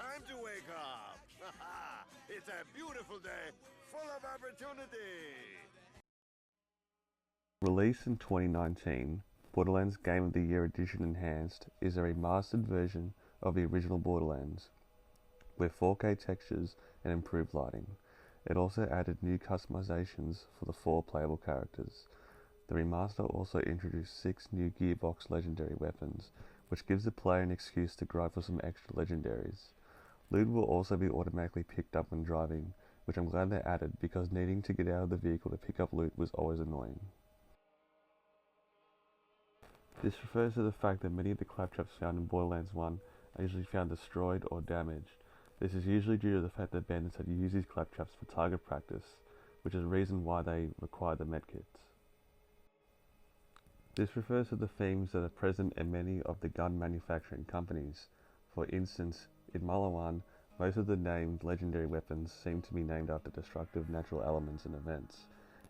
time to wake up. It's a beautiful day, full of opportunity. Released in 2019, Borderlands Game of the Year Edition Enhanced is a remastered version of the original Borderlands, with 4K textures and improved lighting. It also added new customizations for the 4 playable characters. The remaster also introduced 6 new Gearbox legendary weapons, which gives the player an excuse to grind for some extra legendaries. Loot will also be automatically picked up when driving, which I'm glad they added because needing to get out of the vehicle to pick up loot was always annoying. This refers to the fact that many of the claptraps found in Borderlands 1 are usually found destroyed or damaged. This is usually due to the fact that bandits had used these claptraps for target practice, which is the reason why they require the medkits. This refers to the themes that are present in many of the gun manufacturing companies. For instance, in Malawan, most of the named legendary weapons seem to be named after destructive natural elements and events,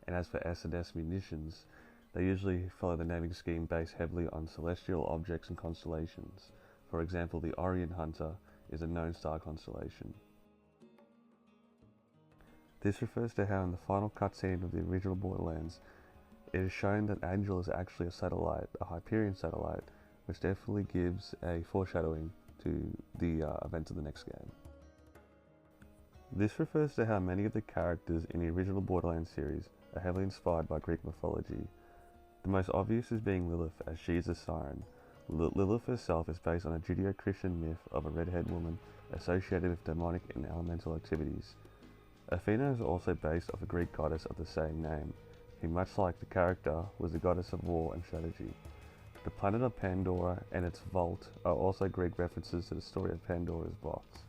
and as for S&S munitions, they usually follow the naming scheme based heavily on celestial objects and constellations. For example, the Orion Hunter is a known star constellation. This refers to how in the final cutscene of the original Borderlands, it is shown that Angel is actually a satellite, a Hyperion satellite, which definitely gives a foreshadowing to the events of the next game. This refers to how many of the characters in the original Borderlands series are heavily inspired by Greek mythology. The most obvious is being Lilith, as she is a siren. Lilith herself is based on a Judeo-Christian myth of a red-haired woman associated with demonic and elemental activities. Athena is also based off a Greek goddess of the same name, who, much like the character, was the goddess of war and strategy. The planet of Pandora and its vault are also Greek references to the story of Pandora's box.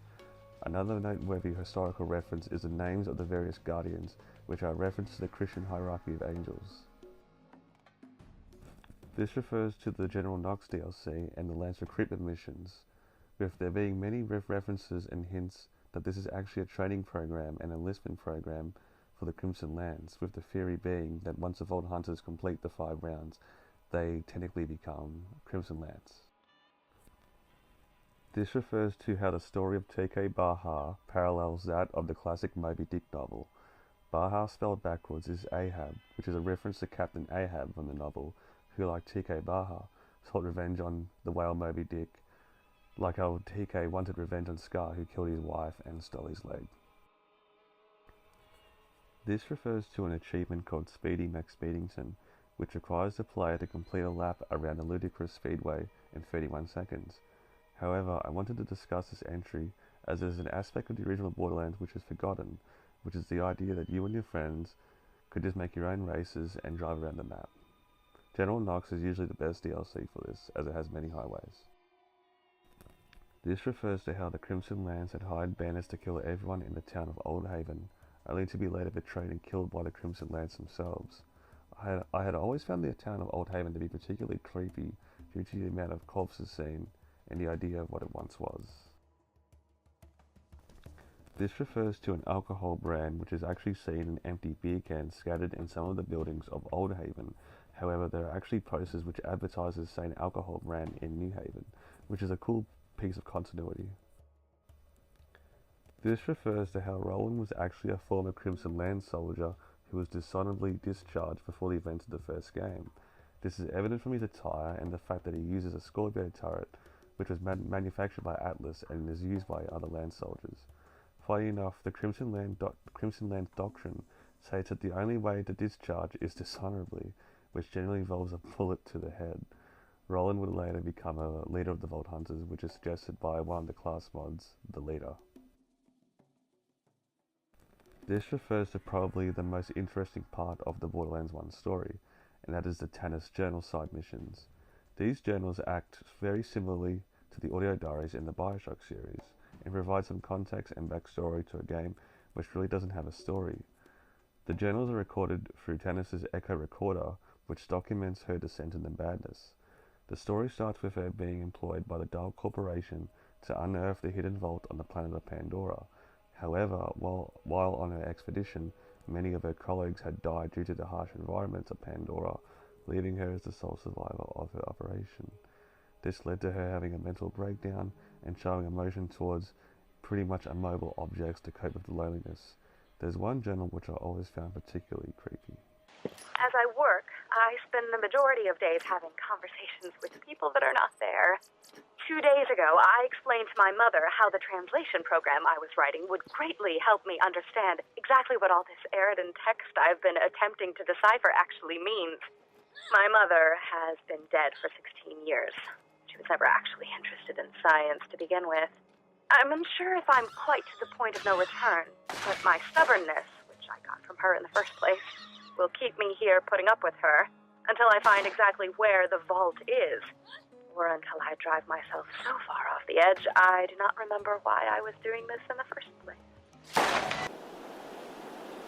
Another noteworthy historical reference is the names of the various guardians, which are a reference to the Christian hierarchy of angels. This refers to the General Knox DLC and the Lance recruitment missions, with there being many references and hints that this is actually a training program and enlistment program for the Crimson Lance, with the theory being that once the Vault Hunters complete the 5 rounds, they technically become Crimson Lance. This refers to how the story of TK Baha parallels that of the classic Moby Dick novel. Baha spelled backwards is Ahab, which is a reference to Captain Ahab from the novel, who, like TK Baha, sought revenge on the whale Moby Dick, like how TK wanted revenge on Scar, who killed his wife and stole his leg. This refers to an achievement called Speedy McSpeedington, which requires the player to complete a lap around a ludicrous speedway in 31 seconds. However, I wanted to discuss this entry as there is an aspect of the original Borderlands which is forgotten, which is the idea that you and your friends could just make your own races and drive around the map. General Knox is usually the best DLC for this, as it has many highways. This refers to how the Crimson Lance had hired bandits to kill everyone in the town of Old Haven, only to be later betrayed and killed by the Crimson Lance themselves. I had always found the town of Old Haven to be particularly creepy due to the amount of corpses seen and the idea of what it once was. This refers to an alcohol brand which is actually seen in empty beer cans scattered in some of the buildings of Old Haven. However, there are actually posters which advertise the same alcohol brand in New Haven, which is a cool piece of continuity. This refers to how Roland was actually a former Crimson Lance soldier who was dishonorably discharged before the events of the first game. This is evident from his attire and the fact that he uses a Scorpio turret, which was manufactured by Atlas and is used by other Lance soldiers. Funny enough, the Crimson Lance doctrine states that the only way to discharge is dishonorably, which generally involves a bullet to the head. Roland would later become a leader of the Vault Hunters, which is suggested by one of the class mods, the leader. This refers to probably the most interesting part of the Borderlands 1 story, and that is the Tannis Journal side missions. These journals act very similarly to the audio diaries in the Bioshock series, and provide some context and backstory to a game which really doesn't have a story. The journals are recorded through Tannis' Echo Recorder, which documents her descent into madness. The story starts with her being employed by the Dial Corporation to unearth the hidden vault on the planet of Pandora. However, while on her expedition, many of her colleagues had died due to the harsh environments of Pandora, leaving her as the sole survivor of her operation. This led to her having a mental breakdown and showing emotion towards pretty much immobile objects to cope with the loneliness. There's one journal which I always found particularly creepy. As I work, I spend the majority of days having conversations with people that are not there. 2 days ago, I explained to my mother how the translation program I was writing would greatly help me understand exactly what all this Eridan text I've been attempting to decipher actually means. My mother has been dead for 16 years. She was never actually interested in science to begin with. I'm unsure if I'm quite to the point of no return, but my stubbornness, which I got from her in the first place, will keep me here putting up with her until I find exactly where the vault is, or until I drive myself so far off the edge I do not remember why I was doing this in the first place.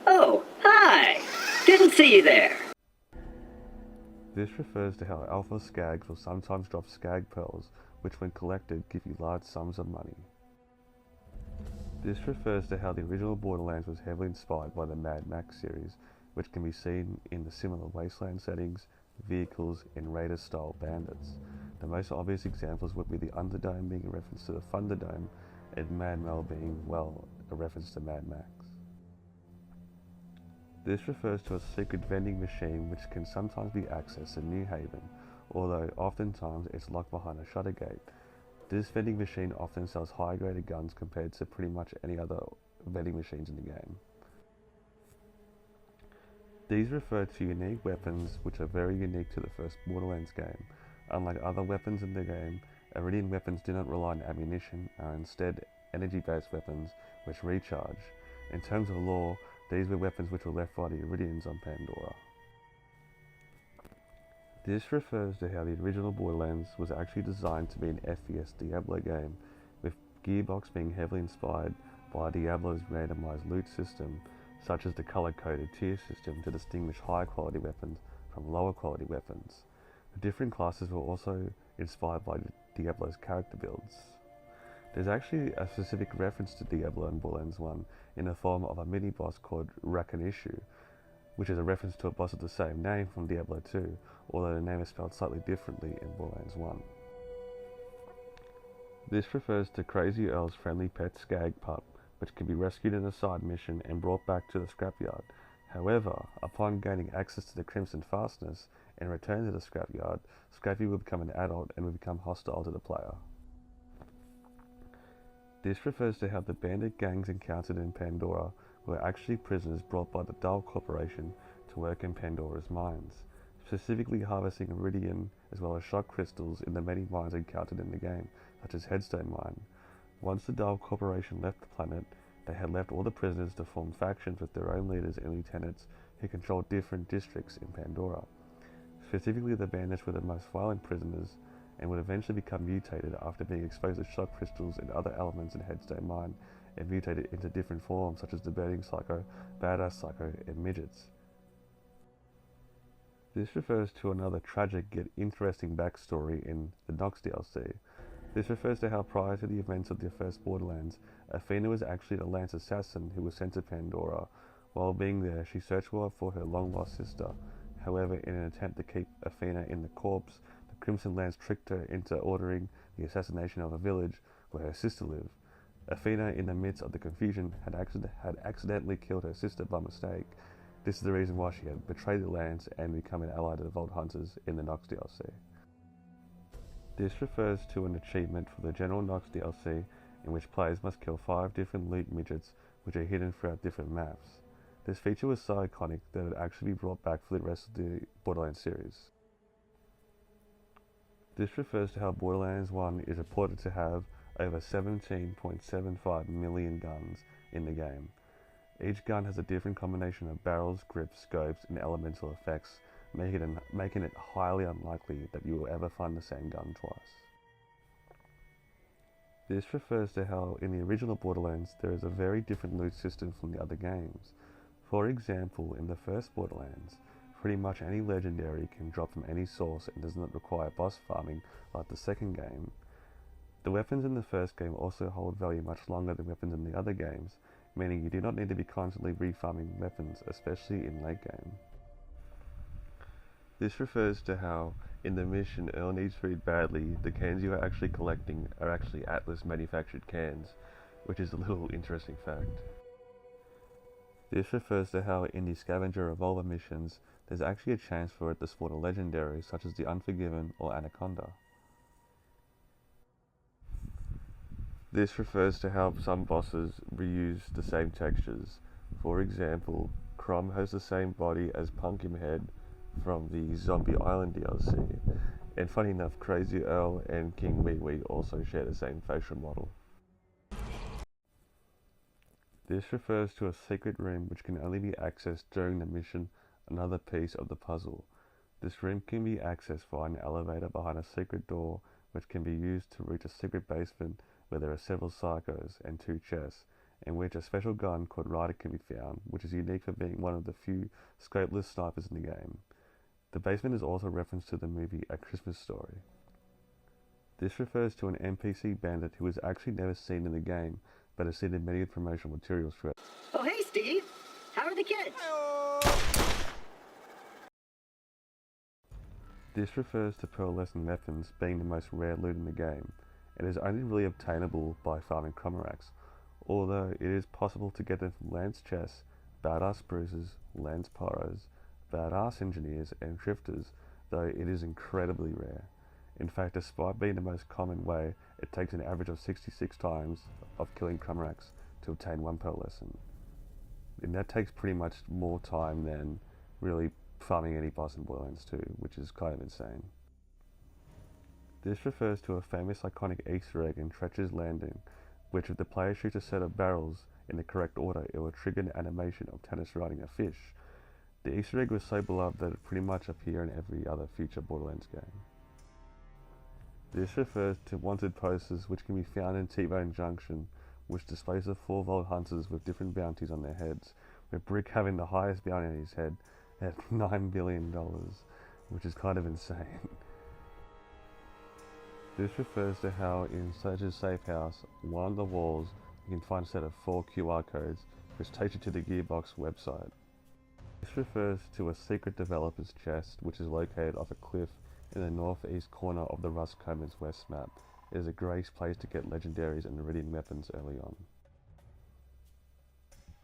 Oh, hi! Didn't see you there. This refers to how alpha skags will sometimes drop skag pearls, which when collected give you large sums of money. This refers to how the original Borderlands was heavily inspired by the Mad Max series, which can be seen in the similar wasteland settings, vehicles, and Raider-style bandits. The most obvious examples would be the Underdome being a reference to the Thunderdome, and Mad Mel being, well, a reference to Mad Max. This refers to a secret vending machine which can sometimes be accessed in New Haven, although oftentimes it's locked behind a shutter gate. This vending machine often sells high-graded guns compared to pretty much any other vending machines in the game. These refer to unique weapons which are very unique to the first Borderlands game. Unlike other weapons in the game, Iridian weapons do not rely on ammunition and are instead energy-based weapons which recharge. In terms of lore, these were weapons which were left by the Iridians on Pandora. This refers to how the original Borderlands was actually designed to be an FPS Diablo game, with Gearbox being heavily inspired by Diablo's randomized loot system, such as the color-coded tier system to distinguish high-quality weapons from lower-quality weapons. The different classes were also inspired by Diablo's character builds. There's actually a specific reference to Diablo in Borderlands 1 in the form of a mini-boss called Rakanishu, which is a reference to a boss of the same name from Diablo 2, although the name is spelled slightly differently in Borderlands 1. This refers to Crazy Earl's friendly pet Skag Pup, which can be rescued in a side mission and brought back to the scrapyard. However, upon gaining access to the Crimson Fastness and return to the scrapyard, Scrappy will become an adult and will become hostile to the player. This refers to how the bandit gangs encountered in Pandora were actually prisoners brought by the Dahl Corporation to work in Pandora's mines, specifically harvesting iridium as well as shock crystals in the many mines encountered in the game, such as Headstone Mine. Once the Dahl Corporation left the planet, they had left all the prisoners to form factions with their own leaders and lieutenants who controlled different districts in Pandora. Specifically, the bandits were the most violent prisoners and would eventually become mutated after being exposed to shock crystals and other elements in Headstone Mine and mutated into different forms such as the Burning Psycho, Badass Psycho, and Midgets. This refers to another tragic yet interesting backstory in the Nox DLC. This refers to how prior to the events of the first Borderlands, Athena was actually the Lance assassin who was sent to Pandora. While being there, she searched for her long-lost sister. However, in an attempt to keep Athena in the corpse, the Crimson Lance tricked her into ordering the assassination of a village where her sister lived. Athena, in the midst of the confusion, had accidentally killed her sister by mistake. This is the reason why she had betrayed the Lance and become an ally to the Vault Hunters in the Nox DLC. This refers to an achievement for the General Nox DLC in which players must kill 5 different loot midgets which are hidden throughout different maps. This feature was so iconic that it actually brought back for the rest of the Borderlands series. This refers to how Borderlands 1 is reported to have over 17.75 million guns in the game. Each gun has a different combination of barrels, grips, scopes, and elemental effects, making it highly unlikely that you will ever find the same gun twice. This refers to how in the original Borderlands there is a very different loot system from the other games. For example, in the first Borderlands, pretty much any legendary can drop from any source and does not require boss farming like the second game. The weapons in the first game also hold value much longer than weapons in the other games, meaning you do not need to be constantly refarming weapons, especially in late game. This refers to how, in the mission Earl needs food badly, the cans you are actually collecting are actually Atlas manufactured cans. which is a little interesting fact. This refers to how in the scavenger revolver missions, there's actually a chance for it to spawn a legendary such as the Unforgiven or Anaconda. This refers to how some bosses reuse the same textures. For example, Crom has the same body as Pumpkinhead from the Zombie Island DLC, and funny enough, Crazy Earl and King Wee Wee also share the same facial model. This refers to a secret room which can only be accessed during the mission, another piece of the puzzle. This room can be accessed via an elevator behind a secret door which can be used to reach a secret basement where there are several psychos and 2 chests, in which a special gun called Ryder can be found, which is unique for being one of the few scopeless snipers in the game. The basement is also a reference to the movie A Christmas Story. This refers to an NPC bandit who is actually never seen in the game, but is seen in many promotional materials throughout. Oh, hey, Steve. How are the kids? This refers to pearlescent weapons being the most rare loot in the game, and is only really obtainable by farming Cromerax, although it is possible to get them from Lance chests, badass bruisers, Lance pyros, badass engineers, and drifters, though it is incredibly rare. In fact, despite being the most common way, it takes an average of 66 times of killing Cromerax to obtain 1 pearlescent. And that takes pretty much more time than really farming any boss in Borderlands 2, which is kind of insane. This refers to a famous iconic Easter egg in Tretcher's Landing, which if the player shoots a set of barrels in the correct order, it will trigger an animation of Tannis riding a fish. The Easter egg was so beloved that it pretty much appears in every other future Borderlands game. This refers to wanted posters which can be found in T-Bone Junction, which displays the 4 Vault Hunters with different bounties on their heads, with Brick having the highest bounty on his head at $9 billion, which is kind of insane. This refers to how in Surge's safe house, one of the walls, you can find a set of 4 QR codes which takes you to the Gearbox website. This refers to a secret developer's chest which is located off a cliff in the northeast corner of the Rust Commons West map. It is a great place to get legendaries and iridium weapons early on.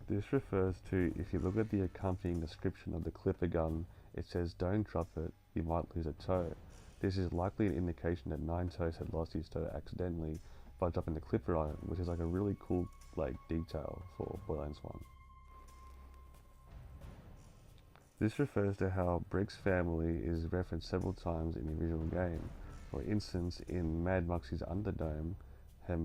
This refers to, if you look at the accompanying description of the clipper gun, it says don't drop it, you might lose a toe. This is likely an indication that Nine Toes had lost his toe accidentally by dropping the clipper on it, which is like a really cool detail for Borderlands 1. This refers to how Brick's family is referenced several times in the original game. For instance, in Mad Moxie's Underdome,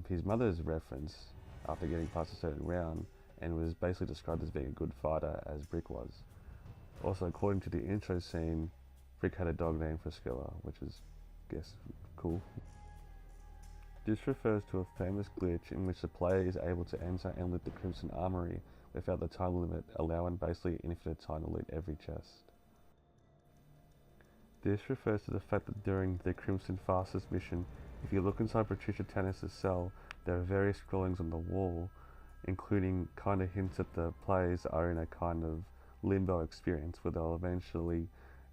his mother is referenced after getting past a certain round, and was basically described as being a good fighter as Brick was. Also, according to the intro scene, Brick had a dog named Frisquilla, which is, I guess, cool. This refers to a famous glitch in which the player is able to enter and loot the Crimson Armory without the time limit, allowing basically infinite time to loot every chest. This refers to the fact that during the Crimson Fastest mission, if you look inside Patricia Tannis' cell, there are various scrollings on the wall, including kind of hints that the players are in a kind of limbo experience where they'll eventually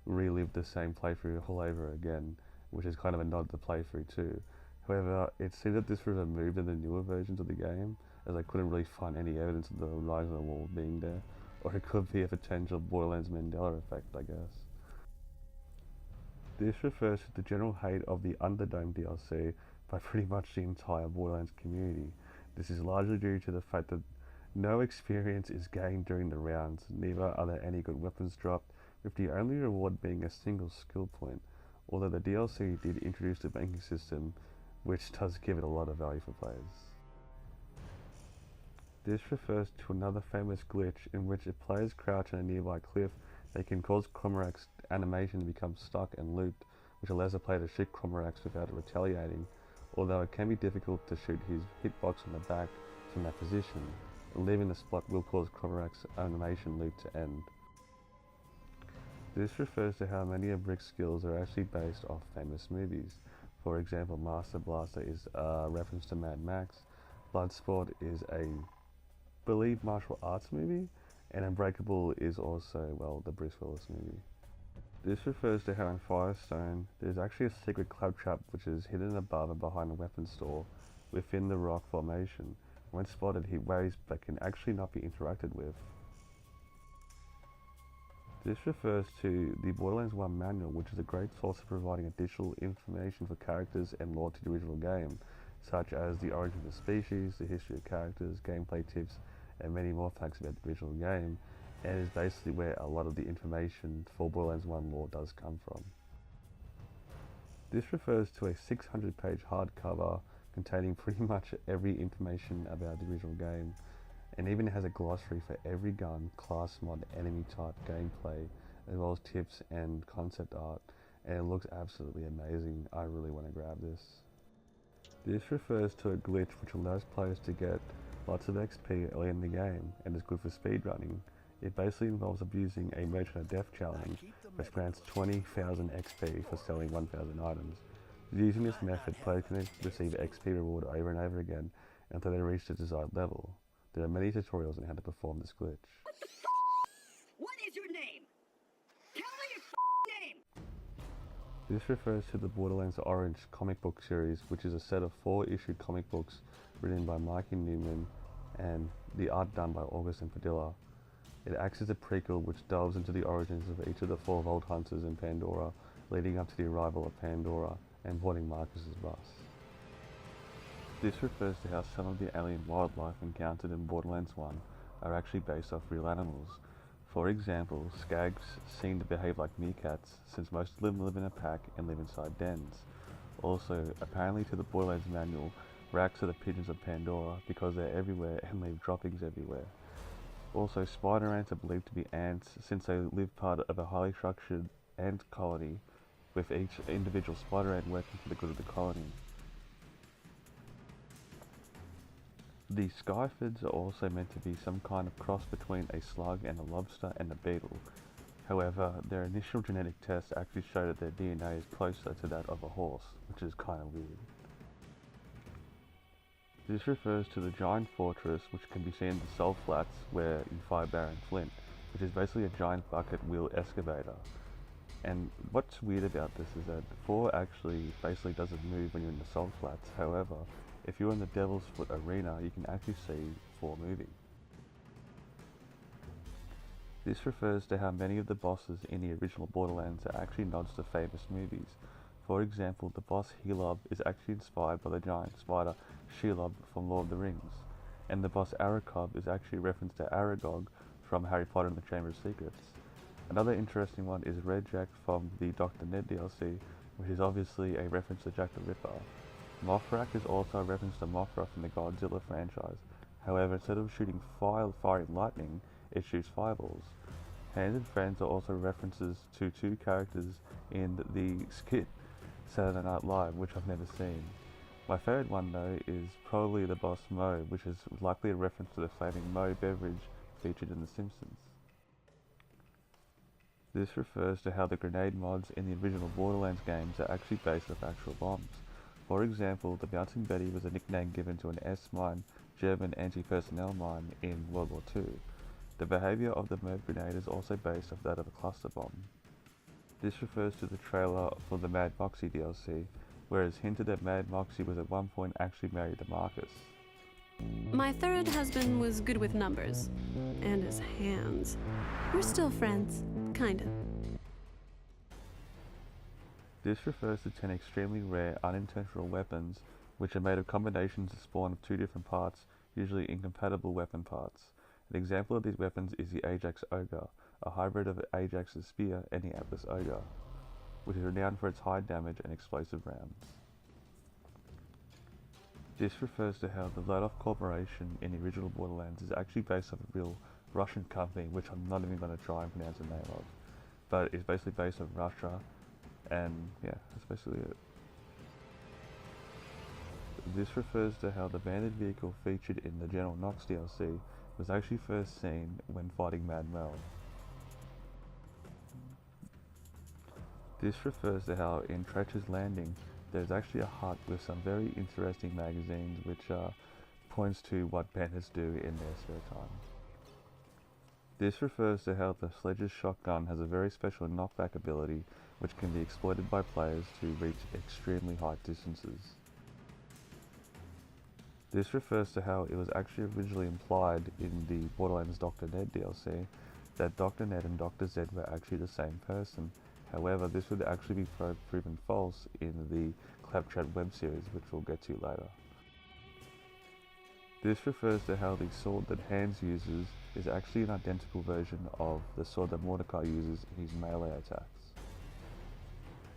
relive the same playthrough all over again, which is kind of a nod to playthrough too. However, it seems that this was removed in the newer versions of the game, as I couldn't really find any evidence of the rise on the wall being there, or it could be a potential Borderlands Mandela effect, I guess. This refers to the general hate of the Underdome DLC by pretty much the entire Borderlands community. This is largely due to the fact that no experience is gained during the rounds, neither are there any good weapons dropped, with the only reward being a single skill point, although the DLC did introduce the banking system, which does give it a lot of value for players. This refers to another famous glitch in which if players crouch on a nearby cliff, they can cause Cromerax's animation to become stuck and looped, which allows the player to shoot Cromerax without retaliating, although it can be difficult to shoot his hitbox on the back from that position. Leaving the spot will cause Cromerax's animation loop to end. This refers to how many of Brick's skills are actually based off famous movies. For example, Master Blaster is a reference to Mad Max, Bloodsport is a, believe, martial arts movie, and Unbreakable is also, well, the Bruce Willis movie. This refers to how in Firestone, there's actually a secret claptrap which is hidden above and behind a weapon store within the rock formation, When spotted, he waves but can actually not be interacted with. This refers to the Borderlands 1 manual, which is a great source of providing additional information for characters and lore to the original game, such as the origin of the species, the history of characters, gameplay tips, and many more facts about the original game, and is basically where a lot of the information for Borderlands 1 lore does come from. This refers to a 600-page hardcover containing pretty much every information about the original game, and even has a glossary for every gun, class mod, enemy type, gameplay, as well as tips and concept art, and it looks absolutely amazing. I really want to grab this. This refers to a glitch which allows players to get lots of XP early in the game and is good for speedrunning. It basically involves abusing a Merchant of Death challenge, which grants 20,000 XP for selling 1,000 items. Using this method, players can receive XP reward over and over again until they reach the desired level. There are many tutorials on how to perform this glitch. What is your name? Tell me your name! This refers to the Borderlands Orange comic book series, which is a set of 4-issue comic books written by Mikey Newman and the art done by August and Padilla. It acts as a prequel which delves into the origins of each of the 4 Vault Hunters in Pandora, leading up to the arrival of Pandora and boarding Marcus's bus. This refers to how some of the alien wildlife encountered in Borderlands 1 are actually based off real animals. For example, skags seem to behave like meerkats, since most of them live in a pack and live inside dens. Also, apparently to the Borderlands manual, rats are the pigeons of Pandora because they're everywhere and leave droppings everywhere. Also, spider ants are believed to be ants since they live part of a highly structured ant colony, with each individual spider ant working for the good of the colony. The Skyfords are also meant to be some kind of cross between a slug and a lobster and a beetle. However, their initial genetic tests actually show that their DNA is closer to that of a horse, which is kind of weird. This refers to the giant fortress, which can be seen in the Salt Flats where you fight Baron Flint, which is basically a giant bucket wheel excavator. And what's weird about this is that 4 actually basically doesn't move when you're in the Salt Flats. However, if you're in the Devil's Foot Arena, you can actually see 4 moving. This refers to how many of the bosses in the original Borderlands are actually nods to famous movies. For example, the boss Shelob is actually inspired by the giant spider Shelob from Lord of the Rings, and the boss Arakob is actually a reference to Aragog from Harry Potter and the Chamber of Secrets. Another interesting one is Red Jack from the Dr. Ned DLC, which is obviously a reference to Jack the Ripper. Mothrak is also a reference to Mothra from the Godzilla franchise. However, instead of shooting fiery lightning, it shoots fireballs. Hands and Friends are also references to 2 characters in the skit Saturday Night Live, which I've never seen. My favourite one though is probably the boss Mo, which is likely a reference to the flaming Mo beverage featured in The Simpsons. This refers to how the grenade mods in the original Borderlands games are actually based off actual bombs. For example, the Bouncing Betty was a nickname given to an S-mine German anti-personnel mine in World War II. The behaviour of the Merv grenade is also based off that of a cluster bomb. This refers to the trailer for the Mad Moxie DLC, where it's hinted that Mad Moxie was at one point actually married to Marcus. My third husband was good with numbers. And his hands. We're still friends. Kinda. This refers to 10 extremely rare unintentional weapons, which are made of combinations that spawn of 2 different parts, usually incompatible weapon parts. An example of these weapons is the Ajax Ogre, a hybrid of Ajax's spear and the Atlas Ogre, which is renowned for its high damage and explosive rounds. This refers to how the Ladov Corporation in the original Borderlands is actually based off a real Russian company, which I'm not even going to try and pronounce the name of, but it's basically based on Russia, and yeah, that's basically it. This refers to how the bandit vehicle featured in the General Knox DLC was actually first seen when fighting Mad Mel. This refers to how in Treacher's Landing there's actually a hut with some very interesting magazines which points to what bandits do in their spare time. This refers to how the Sledge's shotgun has a very special knockback ability which can be exploited by players to reach extremely high distances. This refers to how it was actually originally implied in the Borderlands Dr. Ned DLC that Dr. Ned and Dr. Zed were actually the same person. However, this would actually be proven false in the Claptrap web series, which we'll get to later. This refers to how the sword that Hans uses is actually an identical version of the sword that Mordecai uses in his melee attacks.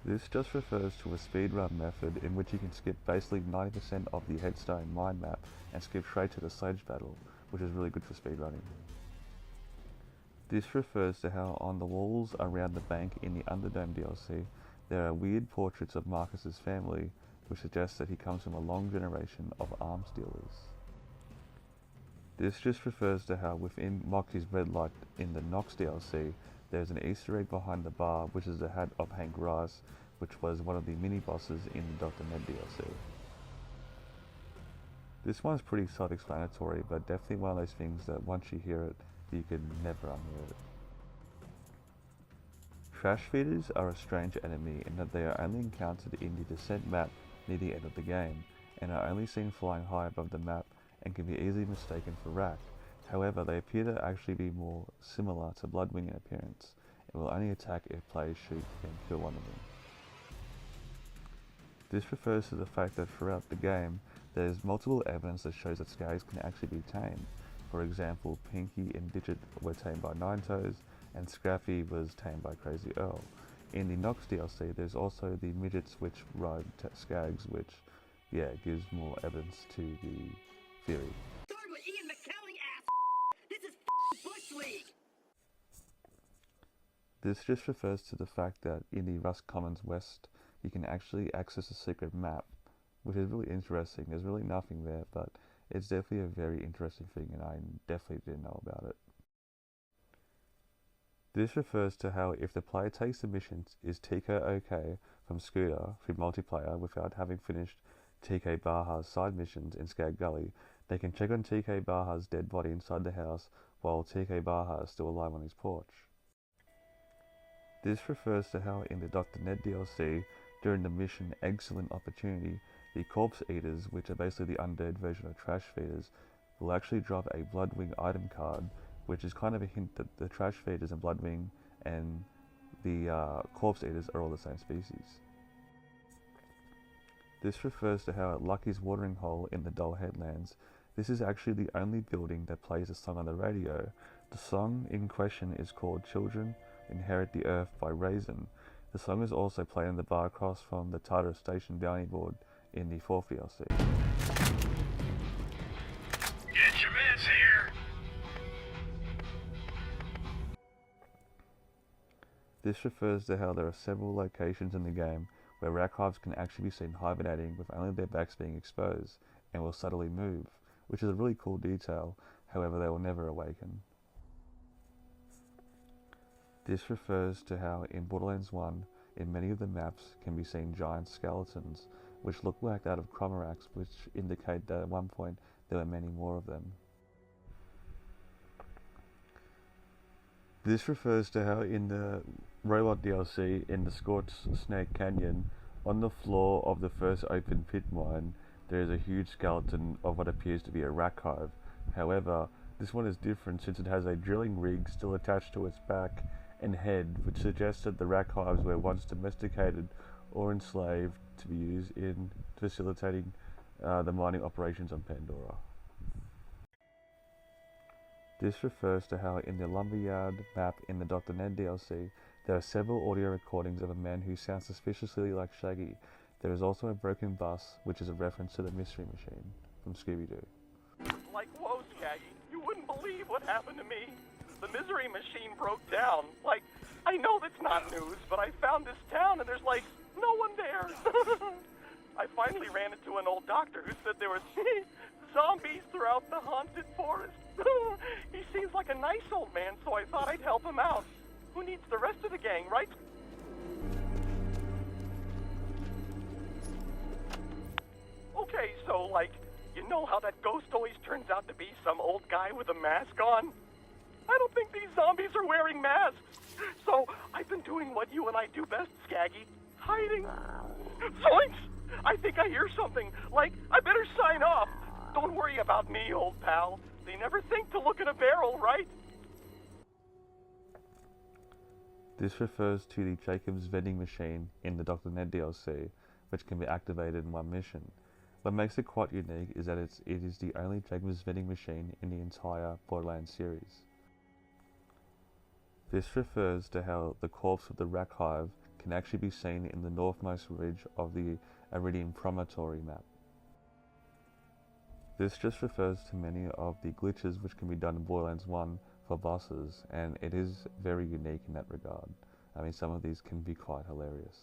This just refers to a speedrun method in which you can skip basically 90% of the Headstone mine map and skip straight to the sledge battle, which is really good for speedrunning. This refers to how on the walls around the bank in the Underdome DLC, there are weird portraits of Marcus's family, which suggests that he comes from a long generation of arms dealers. This just refers to how within Moxie's red light in the Nox DLC, there's an Easter egg behind the bar, which is the hat of Hank Rice, which was one of the mini-bosses in the Dr. Ned DLC. This one's pretty self-explanatory, but definitely one of those things that once you hear it, you can never unhear it. Trash feeders are a strange enemy in that they are only encountered in the descent map near the end of the game, and are only seen flying high above the map and can be easily mistaken for Rakk. However, they appear to actually be more similar to Bloodwing in appearance, and will only attack if players shoot and kill one of them. This refers to the fact that throughout the game, there is multiple evidence that shows that Skags can actually be tamed. For example, Pinky and Digit were tamed by Ninetoes, and Scrappy was tamed by Crazy Earl. In the Nox DLC, there's also the midgets which ride Skags, which, yeah, gives more evidence to the theory. Start with Ian McKelly, ass. This is Bush League. This just refers to the fact that in the Rust Commons West, you can actually access a secret map, which is really interesting. There's really nothing there, but it's definitely a very interesting thing, and I definitely didn't know about it. This refers to how if the player takes the mission Is TK OK from Scooter through multiplayer without having finished TK Baha's side missions in Skag Gully, they can check on TK Baha's dead body inside the house while TK Baha is still alive on his porch. This refers to how in the Dr. Ned DLC, during the mission Excellent Opportunity, the Corpse Eaters, which are basically the undead version of Trash Feeders, will actually drop a Bloodwing item card, which is kind of a hint that the Trash Feeders and Bloodwing and the Corpse Eaters are all the same species. This refers to how at Lucky's watering hole in the Dull Headlands, this is actually the only building that plays a song on the radio. The song in question is called Children Inherit the Earth by Raisin. The song is also played in the bar across from the Tartarus Station bounty board in the 4th DLC. Get your meds here. This refers to how there are several locations in the game where Rakk hives can actually be seen hibernating with only their backs being exposed and will subtly move, which is a really cool detail. However, they will never awaken. This refers to how in Borderlands 1, in many of the maps can be seen giant skeletons, which look like that of Cromorachs, which indicate that at one point there were many more of them. This refers to how in the Robot DLC in the Scorched Snake Canyon, on the floor of the first open pit mine, there is a huge skeleton of what appears to be a Rakk hive. However, this one is different since it has a drilling rig still attached to its back and head, which suggests that the Rakk hives were once domesticated or enslaved to be used in facilitating the mining operations on Pandora. This refers to how in the Lumberyard map in the Dr. Ned DLC, there are several audio recordings of a man who sounds suspiciously like Shaggy. There is also a broken bus, which is a reference to the Mystery Machine from Scooby-Doo. Like, whoa, Shaggy, you wouldn't believe what happened to me. The Misery Machine broke down. Like, I know that's not news, but I found this town and there's like no one there. I finally ran into an old doctor who said there was zombies throughout the haunted forest. He seems like a nice old man, so I thought I'd help him out. Who needs the rest of the gang, right? Okay, so, like, you know how that ghost always turns out to be some old guy with a mask on? I don't think these zombies are wearing masks. So, I've been doing what you and I do best, Skaggy. Hiding. Zoinks! I think I hear something. Like, I better sign off. Don't worry about me, old pal. They never think to look in a barrel, right? This refers to the Jacob's vending machine in the Dr. Ned DLC, which can be activated in one mission. What makes it quite unique is that it is the only Jacob's vending machine in the entire Borderlands series. This refers to how the corpse of the Rack Hive can actually be seen in the northmost ridge of the Iridium Promontory map. This just refers to many of the glitches which can be done in Borderlands 1 for bosses, and it is very unique in that regard. I mean, some of these can be quite hilarious.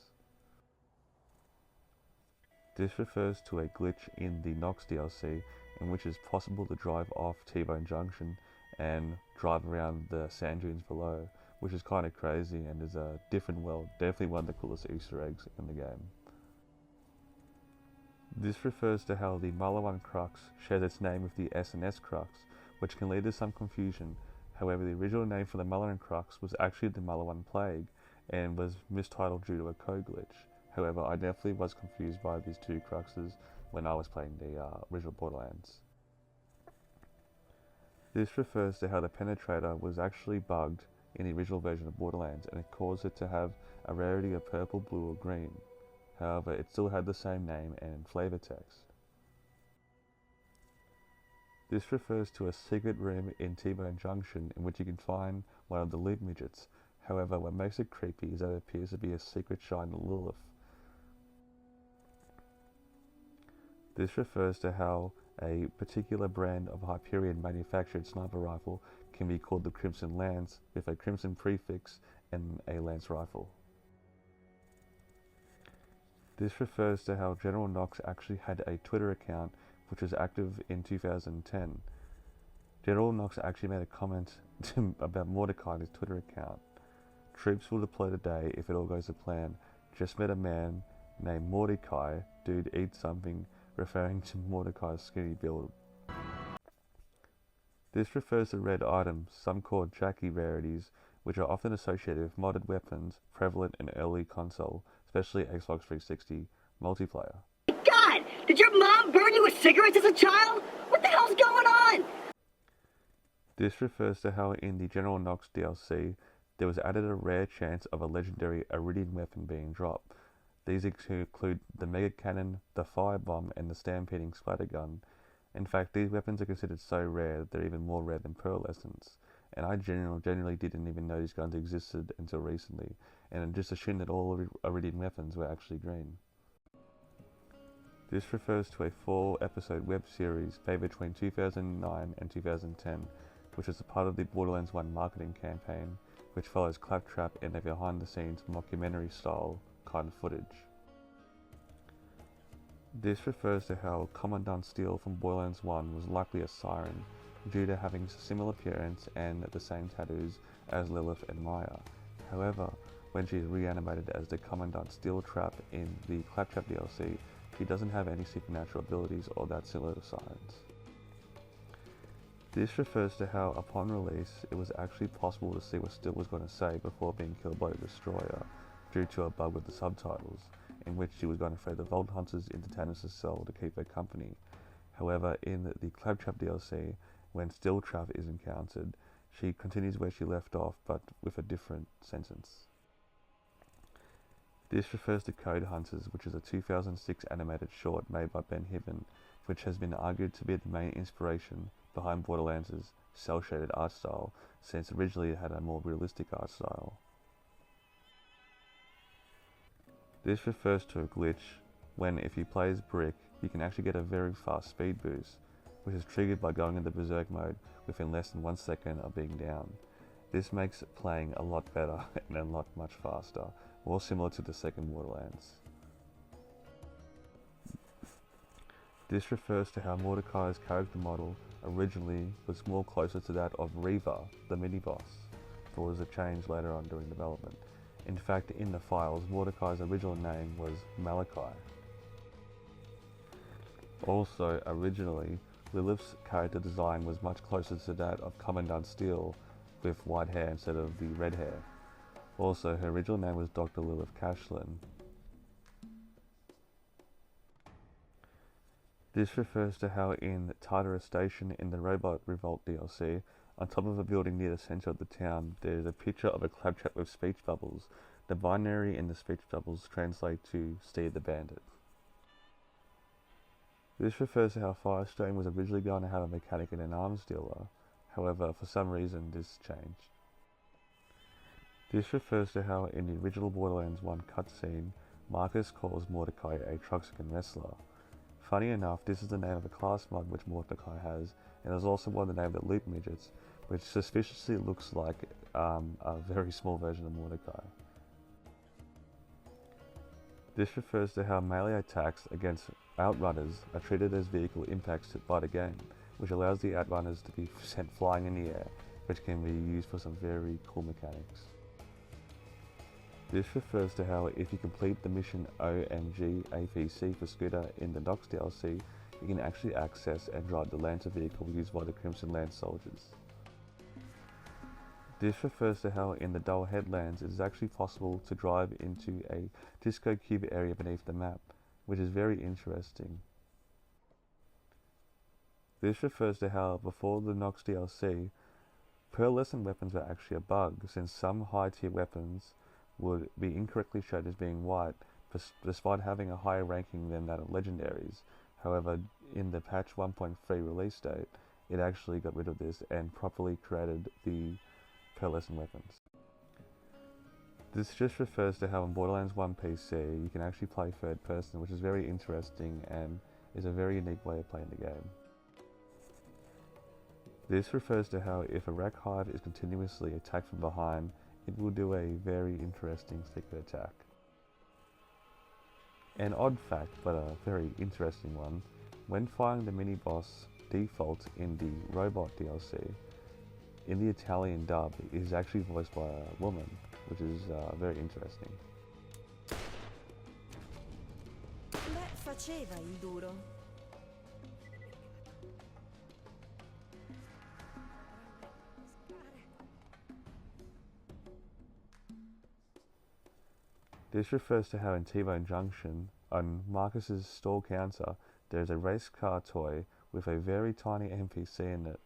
This refers to a glitch in the Nox DLC in which it's possible to drive off T-Bone Junction and drive around the sand dunes below, which is kind of crazy and is a different world, definitely one of the coolest Easter eggs in the game. This refers to how the Malawan Crux shares its name with the S&S Crux, which can lead to some confusion. However, the original name for the Malawan Crux was actually the Malawan Plague and was mistitled due to a code glitch. However, I definitely was confused by these two Cruxes when I was playing the original Borderlands. This refers to how the Penetrator was actually bugged in the original version of Borderlands, and it caused it to have a rarity of purple, blue or green. However, it still had the same name and flavor text. This refers to a secret room in T-Bone Junction in which you can find one of the loot midgets. However, what makes it creepy is that it appears to be a secret shrine to Lilith. This refers to how a particular brand of Hyperion manufactured sniper rifle can be called the Crimson Lance with a crimson prefix and a lance rifle. This refers to how General Knox actually had a Twitter account which was active in 2010. General Knox actually made a comment about Mordecai on his Twitter account. Troops will deploy today if it all goes to plan. Just met a man named Mordecai. Dude, eat something, referring to Mordecai's skinny build. This refers to red items, some called Jackie rarities, which are often associated with modded weapons prevalent in early console, especially Xbox 360 multiplayer. God! Did your mom burn you with cigarettes as a child? What the hell's going on? This refers to how in the General Knox DLC, there was added a rare chance of a legendary Iridium weapon being dropped. These include the Mega Cannon, the Firebomb, and the Stampeding Splattergun. In fact, these weapons are considered so rare that they're even more rare than Pearl Essence. And I generally didn't even know these guns existed until recently, and just assumed that all Iridium weapons were actually green. This refers to a 4-episode web series made between 2009 and 2010, which is a part of the Borderlands 1 marketing campaign, which follows Claptrap in a behind-the-scenes mockumentary-style kind of footage. This refers to how Commandant Steele from Borderlands 1 was likely a siren, due to having a similar appearance and the same tattoos as Lilith and Maya. However, when she is reanimated as the Commandant Steel Trap in the Claptrap DLC, she doesn't have any supernatural abilities or that similar to sirens. This refers to how, upon release, it was actually possible to see what Steel was going to say before being killed by the Destroyer, due to a bug with the subtitles, in which she was going to throw the Vault Hunters into Tannis' cell to keep her company. However, in the Claptrap DLC, when Steel Trap is encountered, she continues where she left off, but with a different sentence. This refers to Code Hunters, which is a 2006 animated short made by Ben Hibben, which has been argued to be the main inspiration behind Borderlands' cel-shaded art style, since originally it had a more realistic art style. This refers to a glitch when, if you play as Brick, you can actually get a very fast speed boost, which is triggered by going into Berserk mode within less than 1 second of being down. This makes playing a lot better and a lot much faster, more similar to the second Borderlands. This refers to how Mordecai's character model originally was more closer to that of Reva, the mini-boss, but was a change later on during development. In fact, in the files, Mordecai's original name was Malachi. Also, originally, Lilith's character design was much closer to that of Commandant Steele, with white hair instead of the red hair. Also, her original name was Dr. Lilith Cashlin. This refers to how in Tartarus Station in the Robot Revolt DLC, on top of a building near the center of the town, there is a picture of a claptrap with speech bubbles. The binary in the speech bubbles translate to Steve the Bandit. This refers to how Firestone was originally going to have a mechanic and an arms dealer, however, for some reason this changed. This refers to how in the original Borderlands 1 cutscene, Marcus calls Mordecai a Troxican wrestler. Funny enough, this is the name of a class mod which Mordecai has, and is also one of the name of the Loot Midgets, which suspiciously looks like a very small version of Mordecai. This refers to how melee attacks against Outrunners are treated as vehicle impacts by the game, which allows the Outrunners to be sent flying in the air, which can be used for some very cool mechanics. This refers to how if you complete the mission OMG APC for Scooter in the Nox DLC, you can actually access and drive the Lancer vehicle used by the Crimson Lance soldiers. This refers to how in the Dull Headlands it is actually possible to drive into a Disco Cube area beneath the map, which is very interesting. This refers to how before the Nox DLC, pearlescent weapons were actually a bug, since some high tier weapons would be incorrectly shown as being white, despite having a higher ranking than that of legendaries. However, in the patch 1.3 release date, it actually got rid of this and properly created the pearlescent weapons. This just refers to how in Borderlands 1 PC you can actually play third person, which is very interesting and is a very unique way of playing the game. This refers to how if a wreck hive is continuously attacked from behind, it will do a very interesting secret attack. An odd fact, but a very interesting one, when fighting the mini-boss default in the Robot DLC, in the Italian dub, it is actually voiced by a woman, which is very interesting. Beh, faceva il duro. This refers to how in T-Bone Junction, on Marcus's stall counter, there is a race car toy with a very tiny NPC in it.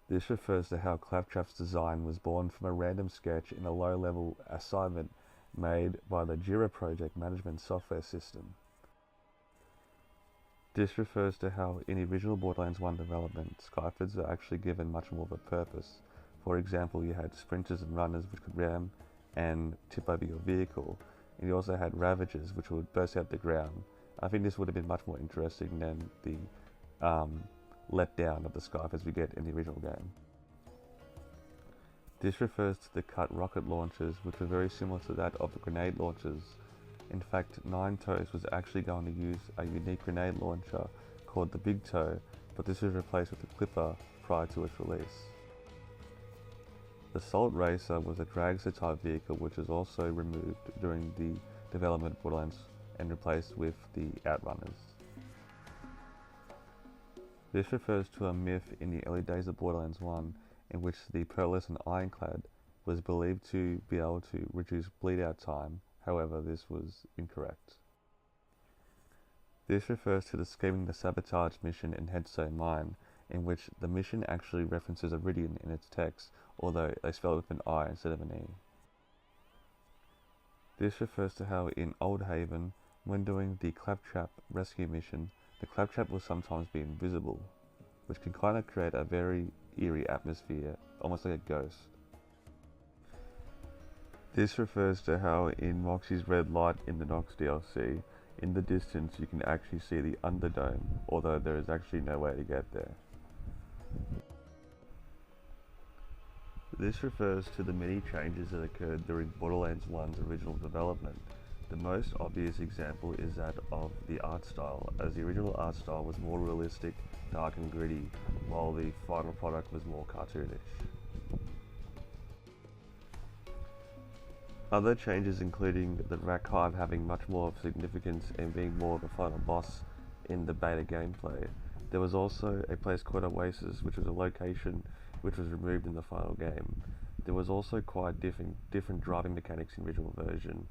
This refers to how Claptrap's design was born from a random sketch in a low-level assignment made by the Jira project management software system. This refers to how in the original Borderlands 1 development, Skyfords were actually given much more of a purpose. For example, you had sprinters and runners which could ram and tip over your vehicle, and you also had ravagers which would burst out the ground. I think this would have been much more interesting than the letdown of the Skyfords we get in the original game. This refers to the cut rocket launchers, which were very similar to that of the grenade launchers. In fact, Nine Toes was actually going to use a unique grenade launcher called the Big Toe, but this was replaced with the Clipper prior to its release. The Salt Racer was a dragster type vehicle which was also removed during the development of Borderlands and replaced with the Outrunners. This refers to a myth in the early days of Borderlands 1 in which the pearlescent Ironclad was believed to be able to reduce bleed out time, however this was incorrect. This refers to the Scheming the Sabotage mission in Headstone Mine, in which the mission actually references Iridian in its text, although they spell it with an I instead of an E. This refers to how in Old Haven, when doing the Claptrap rescue mission, the Claptrap will sometimes be invisible, which can kind of create a very eerie atmosphere, almost like a ghost. This refers to how in Moxie's red light in the Nox DLC, in the distance you can actually see the Underdome, although there is actually no way to get there. This refers to the many changes that occurred during Borderlands 1's original development. The most obvious example is that of the art style, as the original art style was more realistic, dark and gritty, while the final product was more cartoonish. Other changes including the Rack Hive having much more of significance and being more of a final boss in the beta gameplay. There was also a place called Oasis, which was a location which was removed in the final game. There was also quite different driving mechanics in the original version,